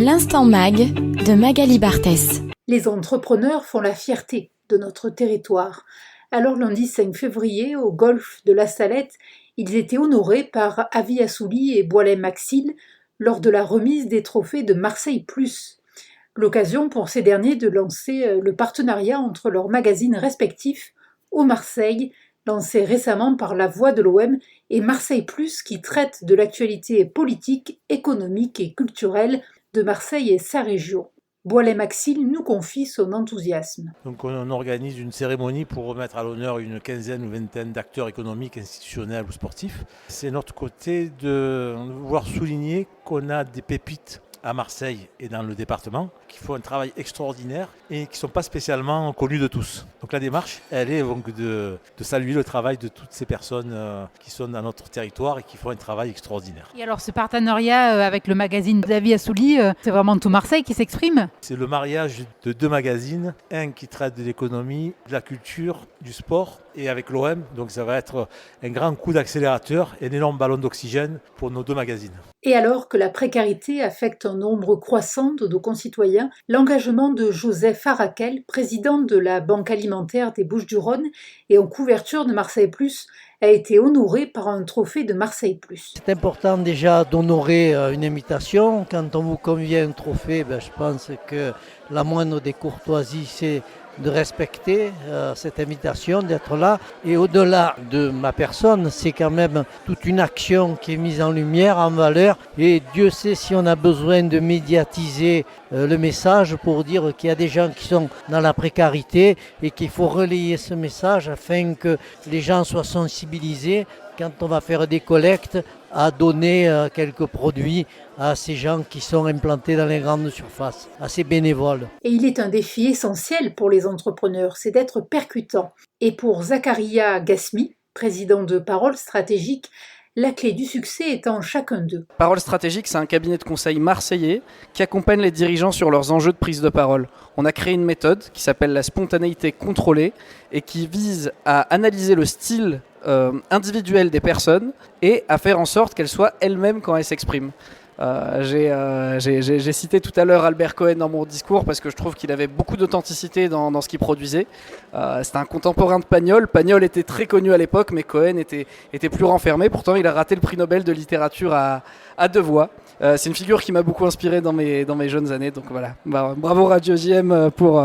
L'Instant Mag de Magali Barthès. Les entrepreneurs font la fierté de notre territoire. Alors lundi 5 février, au golf de la Salette, ils étaient honorés par Avi Assouli et Boilem-Maxil lors de la remise des trophées de Marseille Plus. L'occasion pour ces derniers de lancer le partenariat entre leurs magazines respectifs au Marseille, lancé récemment par La Voix de l'OM et Marseille Plus qui traite de l'actualité politique, économique et culturelle de Marseille et sa région. Boilem-Maxil nous confie son enthousiasme. Donc on organise une cérémonie pour remettre à l'honneur une quinzaine ou vingtaine d'acteurs économiques, institutionnels ou sportifs. C'est notre côté de vouloir souligner qu'on a des pépites à Marseille et dans le département, qui font un travail extraordinaire et qui ne sont pas spécialement connus de tous. Donc la démarche, elle est donc de saluer le travail de toutes ces personnes qui sont dans notre territoire et qui font un travail extraordinaire. Et alors ce partenariat avec le magazine d'Avi Assouli, c'est vraiment tout Marseille qui s'exprime ? C'est le mariage de deux magazines, un qui traite de l'économie, de la culture, du sport, et avec l'OM, donc ça va être un grand coup d'accélérateur et un énorme ballon d'oxygène pour nos deux magazines. Et alors que la précarité affecte un nombre croissant de nos concitoyens, l'engagement de Joseph Arakel, président de la Banque alimentaire des Bouches-du-Rhône et en couverture de Marseille Plus, a été honoré par un trophée de Marseille Plus. C'est important déjà d'honorer une invitation. Quand on vous convie à un trophée, je pense que la moindre des courtoisies, c'est de respecter cette invitation, d'être là. Et au-delà de ma personne, c'est quand même toute une action qui est mise en lumière, en valeur. Et Dieu sait si on a besoin de médiatiser le message pour dire qu'il y a des gens qui sont dans la précarité et qu'il faut relayer ce message afin que les gens soient sensibilisés quand on va faire des collectes à donner quelques produits à ces gens qui sont implantés dans les grandes surfaces, à ces bénévoles. Et il est un défi essentiel pour les entrepreneurs, c'est d'être percutant. Et pour Zakaria Gasmi, président de Parole Stratégique, la clé du succès est en chacun d'eux. Parole Stratégique, c'est un cabinet de conseil marseillais qui accompagne les dirigeants sur leurs enjeux de prise de parole. On a créé une méthode qui s'appelle la spontanéité contrôlée et qui vise à analyser le style individuel des personnes et à faire en sorte qu'elles soient elles-mêmes quand elles s'expriment. J'ai cité tout à l'heure Albert Cohen dans mon discours parce que je trouve qu'il avait beaucoup d'authenticité dans ce qu'il produisait. C'était un contemporain de Pagnol. Pagnol était très connu à l'époque, mais Cohen était plus renfermé. Pourtant, il a raté le prix Nobel de littérature à deux voix. C'est une figure qui m'a beaucoup inspiré dans mes jeunes années. Donc voilà, bravo Radio JM pour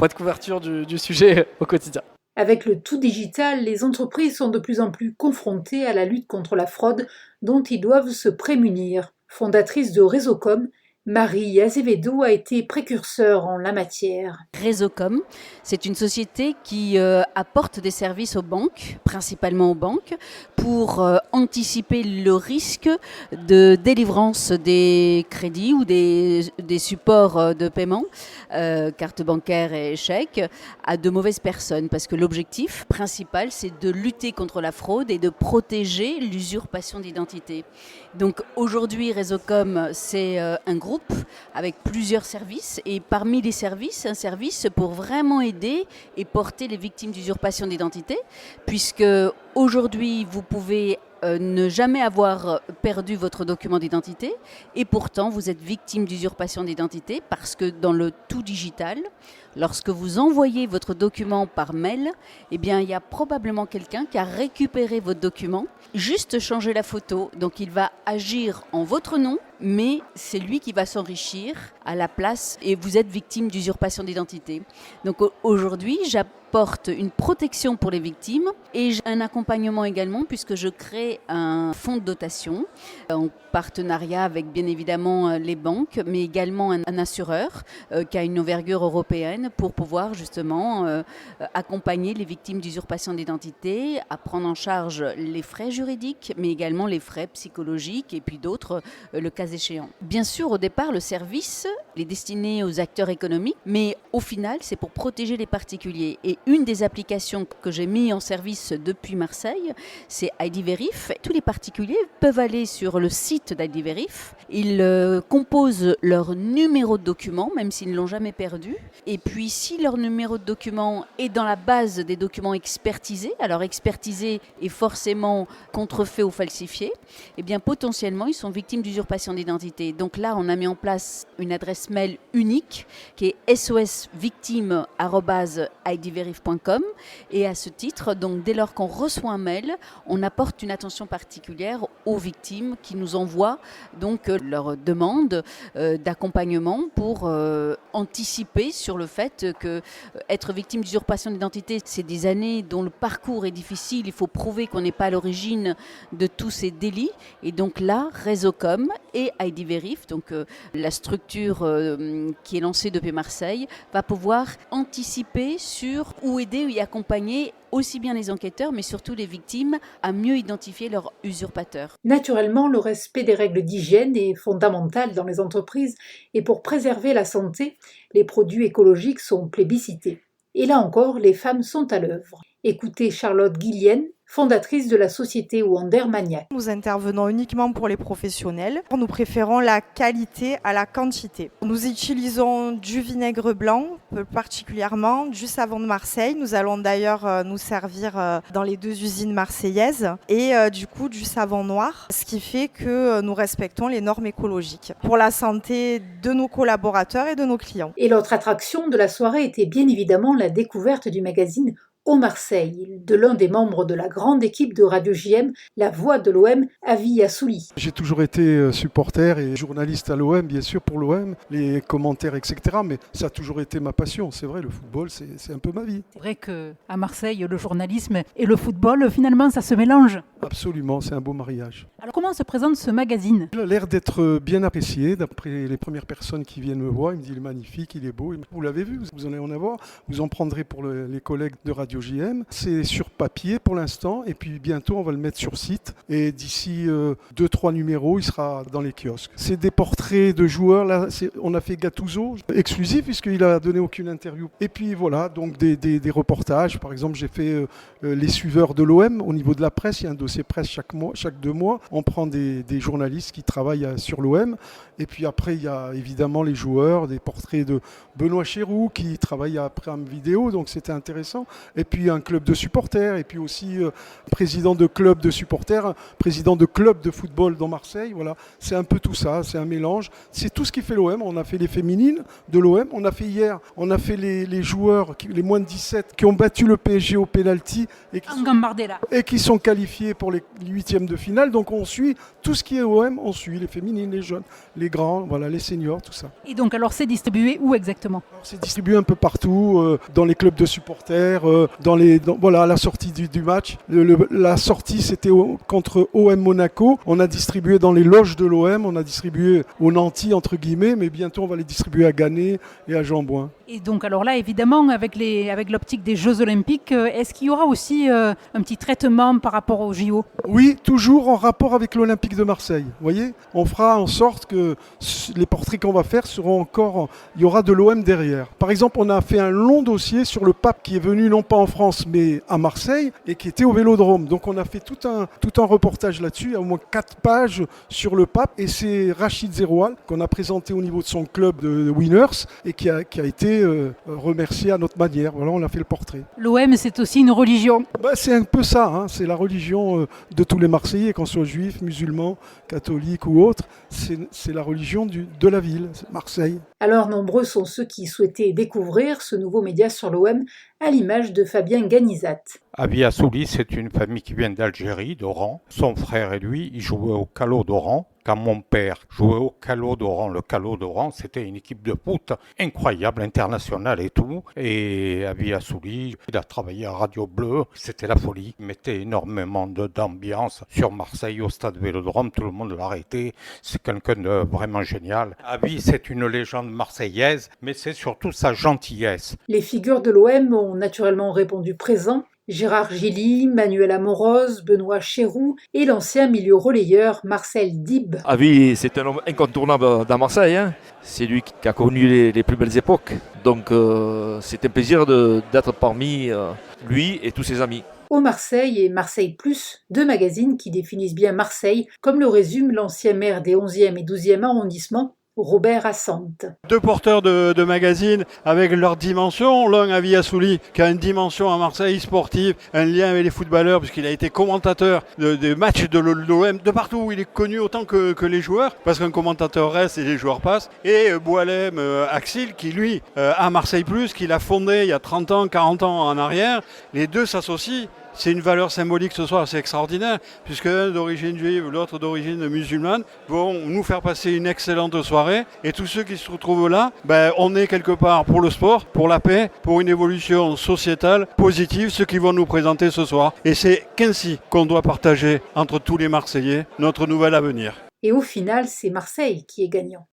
être couverture du sujet au quotidien. Avec le tout digital, les entreprises sont de plus en plus confrontées à la lutte contre la fraude dont ils doivent se prémunir. Fondatrice de Réseaucom, Marie Azevedo a été précurseur en la matière. Réseaucom, c'est une société qui apporte des services aux banques, principalement aux banques, pour anticiper le risque de délivrance des crédits ou des supports de paiement, carte bancaire et chèque, à de mauvaises personnes. Parce que l'objectif principal, c'est de lutter contre la fraude et de protéger l'usurpation d'identité. Donc aujourd'hui, Réseaucom, c'est un groupe avec plusieurs services et parmi les services, un service pour vraiment aider et porter les victimes d'usurpation d'identité, puisque aujourd'hui vous pouvez ne jamais avoir perdu votre document d'identité et pourtant vous êtes victime d'usurpation d'identité parce que dans le tout digital, lorsque vous envoyez votre document par mail, eh bien, il y a probablement quelqu'un qui a récupéré votre document, juste changer la photo. Donc il va agir en votre nom, mais c'est lui qui va s'enrichir à la place et vous êtes victime d'usurpation d'identité. Donc aujourd'hui, j'apporte une protection pour les victimes et un accompagnement également puisque je crée un fonds de dotation en partenariat avec bien évidemment les banques, mais également un assureur qui a une envergure européenne pour pouvoir justement accompagner les victimes d'usurpation d'identité, à prendre en charge les frais juridiques, mais également les frais psychologiques et puis d'autres, le cas échéant. Bien sûr, au départ, le service est destiné aux acteurs économiques, mais au final, c'est pour protéger les particuliers. Et une des applications que j'ai mis en service depuis Marseille, c'est ID Verif. Tous les particuliers peuvent aller sur le site d'ID Verif. Ils composent leur numéro de document, même s'ils ne l'ont jamais perdu. Et puis, si leur numéro de document est dans la base des documents expertisés, alors expertisé est forcément contrefait ou falsifié, eh bien potentiellement, ils sont victimes d'usurpation d'identité. Donc là, on a mis en place une adresse mail unique qui est sosvictime@idverif.com, et à ce titre, donc dès lors qu'on reçoit un mail, on apporte une attention particulière aux victimes qui nous envoient donc leur demande d'accompagnement pour anticiper sur le fait que être victime d'usurpation d'identité, c'est des années dont le parcours est difficile, il faut prouver qu'on n'est pas à l'origine de tous ces délits, et donc là, Réseaucom et ID Verif, donc la structure qui est lancée depuis Marseille, va pouvoir anticiper sur ou aider ou y accompagner aussi bien les enquêteurs, mais surtout les victimes, à mieux identifier leurs usurpateurs. Naturellement, le respect des règles d'hygiène est fondamental dans les entreprises et pour préserver la santé, les produits écologiques sont plébiscités. Et là encore, les femmes sont à l'œuvre. Écoutez Charlotte Guillienne, fondatrice de la société Wonder Maniac. Nous intervenons uniquement pour les professionnels. Nous préférons la qualité à la quantité. Nous utilisons du vinaigre blanc, particulièrement du savon de Marseille. Nous allons d'ailleurs nous servir dans les 2 usines marseillaises et du coup du savon noir, ce qui fait que nous respectons les normes écologiques pour la santé de nos collaborateurs et de nos clients. Et l'autre attraction de la soirée était bien évidemment la découverte du magazine Au Marseille, de l'un des membres de la grande équipe de Radio JM, la voix de l'OM, Avi Assouli. J'ai toujours été supporter et journaliste à l'OM, bien sûr, pour l'OM, les commentaires, etc. Mais ça a toujours été ma passion. C'est vrai, le football, c'est un peu ma vie. C'est vrai qu'à Marseille, le journalisme et le football, finalement, ça se mélange. Absolument, c'est un beau mariage. Alors comment se présente ce magazine ? Il a l'air d'être bien apprécié. D'après les premières personnes qui viennent me voir, ils me disent il est magnifique, il est beau. Vous l'avez vu, vous allez en avoir. Vous en prendrez pour les collègues de Radio JM. C'est sur papier pour l'instant et puis bientôt on va le mettre sur site et d'ici 2-3 numéros il sera dans les kiosques. C'est des portraits de joueurs, là on a fait Gattuso exclusif puisqu'il a donné aucune interview. Et puis voilà, donc des reportages, par exemple j'ai fait les suiveurs de l'OM au niveau de la presse, il y a un dossier presse chaque 2 mois, on prend des journalistes qui travaillent sur l'OM et puis après il y a évidemment les joueurs, des portraits de Benoît Chéroux qui travaille à Prime Vidéo, donc c'était intéressant. Et puis un club de supporters, et puis aussi président de club de supporters, président de club de football dans Marseille. Voilà, c'est un peu tout ça, c'est un mélange. C'est tout ce qui fait l'OM. On a fait les féminines de l'OM, on a fait hier, on a fait les joueurs, les moins de 17, qui ont battu le PSG au pénalty et qui sont qualifiés pour les 8e de finale. Donc on suit tout ce qui est OM, on suit les féminines, les jeunes, les grands, voilà, les seniors, tout ça. Et donc alors c'est distribué où exactement ? Alors, c'est distribué un peu partout, dans les clubs de supporters, voilà, à la sortie du match. La sortie, c'était contre OM Monaco. On a distribué dans les loges de l'OM, on a distribué au Nanty, entre guillemets, mais bientôt on va les distribuer à Gannet et à Jean-Bouin. Et donc alors là, évidemment, avec l'optique des Jeux Olympiques, est-ce qu'il y aura aussi un petit traitement par rapport aux JO ? Oui, toujours en rapport avec l'Olympique de Marseille. Vous voyez, on fera en sorte que les portraits qu'on va faire seront encore... Il y aura de l'OM derrière. Par exemple, on a fait un long dossier sur le pape qui est venu non pas en France, mais à Marseille, et qui était au Vélodrome. Donc on a fait tout un reportage là-dessus, il y a au moins 4 pages sur le pape, et c'est Rachid Zeroual qu'on a présenté au niveau de son club de Winners, et qui a été remercié à notre manière. Voilà, on a fait le portrait. L'OM, c'est aussi une religion. C'est un peu ça, hein. C'est la religion de tous les Marseillais, qu'on soit juifs, musulmans, catholiques ou autres. C'est la religion de la ville, Marseille. Alors nombreux sont ceux qui souhaitaient découvrir ce nouveau média sur l'OM, à l'image de Fabien Ganizat. Avi Assouli, c'est une famille qui vient d'Algérie, d'Oran. Son frère et lui, ils jouaient au Calot d'Oran. Quand mon père jouait au Calot d'Oran, le Calot d'Oran, c'était une équipe de foot incroyable, internationale et tout. Et Avi Assouli, il a travaillé à Radio Bleu, c'était la folie. Il mettait énormément d'ambiance sur Marseille, au stade Vélodrome, tout le monde l'arrêtait. C'est quelqu'un de vraiment génial. Avi, c'est une légende marseillaise, mais c'est surtout sa gentillesse. Les figures de l'OM ont naturellement répondu présent. Gérard Gilly, Manuel Amoroz, Benoît Chéroux et l'ancien milieu relayeur Marcel Dib. Avi, c'est un homme incontournable dans Marseille. C'est lui qui a connu les plus belles époques. Donc c'est un plaisir d'être parmi lui et tous ses amis. Au Marseille et Marseille Plus, deux magazines qui définissent bien Marseille, comme le résume l'ancien maire des 11e et 12e arrondissements, Robert Assante. Deux porteurs de magazines avec leur dimension. L'un, Avi Assouli, qui a une dimension à Marseille sportive, un lien avec les footballeurs, puisqu'il a été commentateur des matchs de l'OM, de partout où il est connu autant que les joueurs, parce qu'un commentateur reste et les joueurs passent. Et Boualem Axil, qui lui, à Marseille Plus, qu'il a fondé il y a 30 ans, 40 ans en arrière. Les deux s'associent. C'est une valeur symbolique ce soir, c'est extraordinaire, puisque l'un d'origine juive, l'autre d'origine musulmane vont nous faire passer une excellente soirée. Et tous ceux qui se retrouvent là, on est quelque part pour le sport, pour la paix, pour une évolution sociétale positive, ce qu'ils vont nous présenter ce soir. Et c'est qu'ainsi qu'on doit partager entre tous les Marseillais notre nouvel avenir. Et au final, c'est Marseille qui est gagnant.